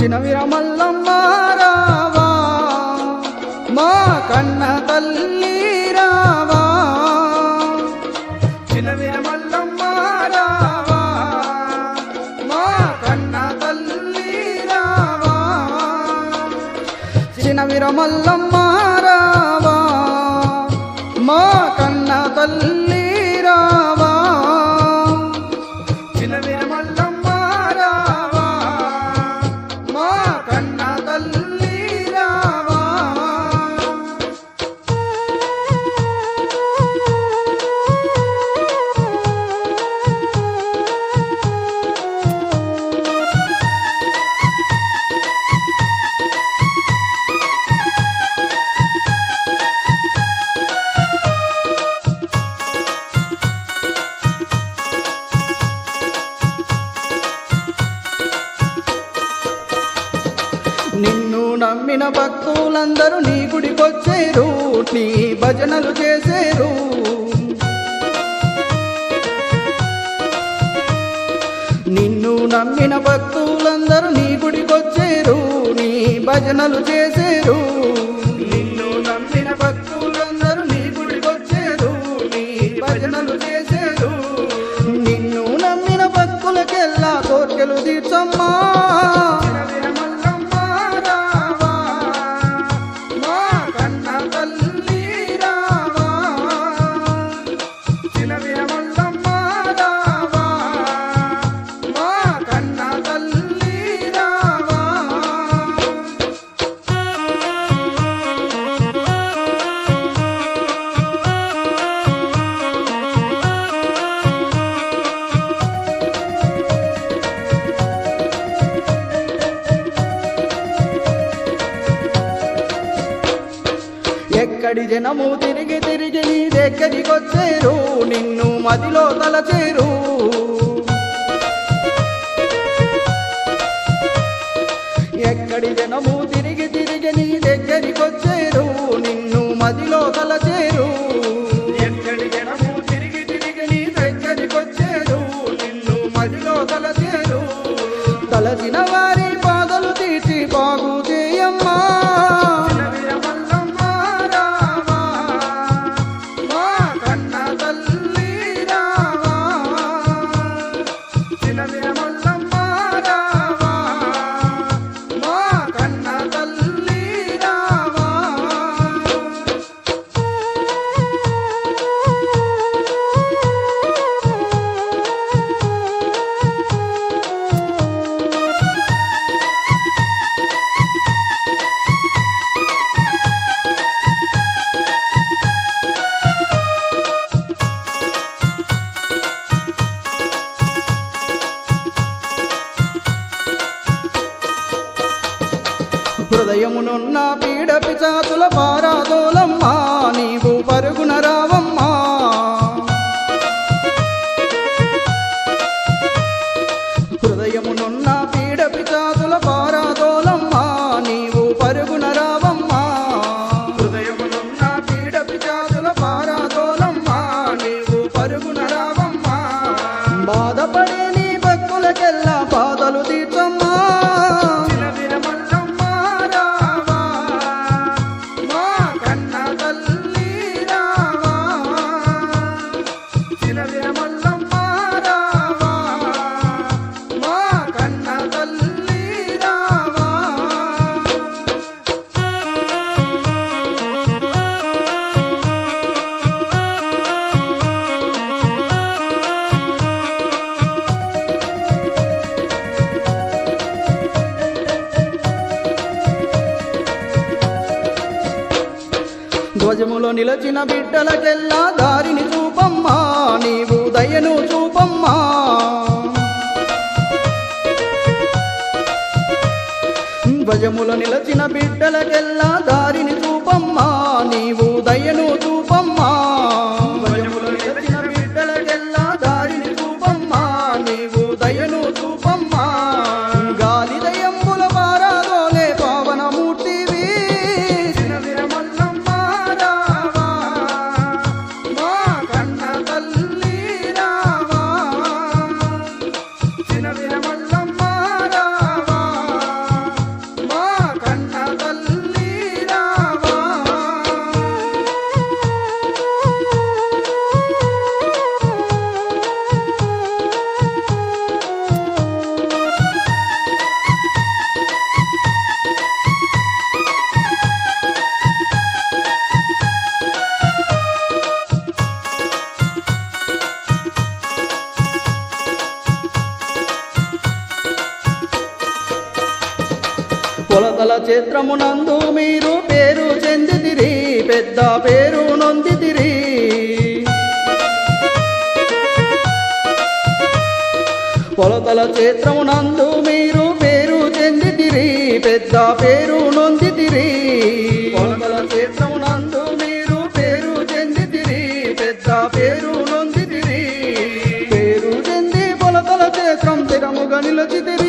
చినవిర మల్లమ్మ రావా మా కన్న తల్లి రావా చినవిర మల్లమ్మ రావా మా కన్న తల్లి రావా చినవిర మల్లమ్మ రావా మా కన్న తల్లి రావా చినవిర మల్లమ్మ రావా మా కన్న తల్లి రావా నిన్ను నమ్మిన భక్తులందరూ నీ గుడికొచ్చేరు నీ భజనలు చేసేరు నిన్ను నమ్మిన భక్తులందరూ నీ గుడికొచ్చేరు నీ భజనలు చేసేరు నిన్ను నమ్మిన భక్తులందరూ నీ గుడికొచ్చేరు నీ భజనలు చేసేరు నిన్ను నమ్మిన భక్తులకెల్లా కోర్కెలు తీర్చమ్మా ఎక్కడి జనము తిరిగి తిరిగి నీ దగ్గరికొచ్చేరు నిన్ను మదిలో తలచేరు ఎక్కడి జనము తిరిగి తిరిగి నీ దగ్గరికొచ్చేరు నిన్ను మదిలో తలచేరు ఎక్కడి జనము తిరిగి తిరిగి నీ దగ్గరికొచ్చేరు నిన్ను మదిలో తలచేరు తలచిన వారి బాధలు తీర్చి బాగు చేయమ్మా హృదయమునున్న పీడ పిశాచుల పారాదోలమ్మా నీవు పరుగున రావమ్మా హృదయమునున్న పీడ పిశాచుల పారాదోలమ్మా నీవు పరుగున రావమ్మా హృదయమునున్న పీడ పిశాచుల పారాదోలమ్మా నీవు పరుగున రావమ్మా బాధపడే నీ భక్తులకెల్లా బాధలు తీర్చమ్మా ధ్వజములో నిలచిన బిడ్డలకెల్లా దారిని చూపమ్మా నీవు దయను చూపమ్మా ధ్వజములో నిలచిన బిడ్డలకెల్లా దారిని చూపమ్మా నీవు దయను చూపమ్మా ధ్వజములో నిలచిన బిడ్డలకెల్లా దారిని చూపమ్మా నీవు దయను చూపమ్మా గాలి దయంబుల పారాదోలే పావనమూర్తివి కొలతల క్షేత్రమునందు మీరు పేరు చెందితిరి, పెద్ద పేరు నొందితిరి. కొలతల క్షేత్రమునందు మీరు పేరు చెందితిరి, పెద్ద పేరు నొందితిరి. కొలతల క్షేత్రమునందు మీరు పేరు చెందితిరి, పెద్ద పేరు నొందితిరి. పేరు చెంది కొలతల క్షేత్రం స్థిరముగా నిలచితిరి.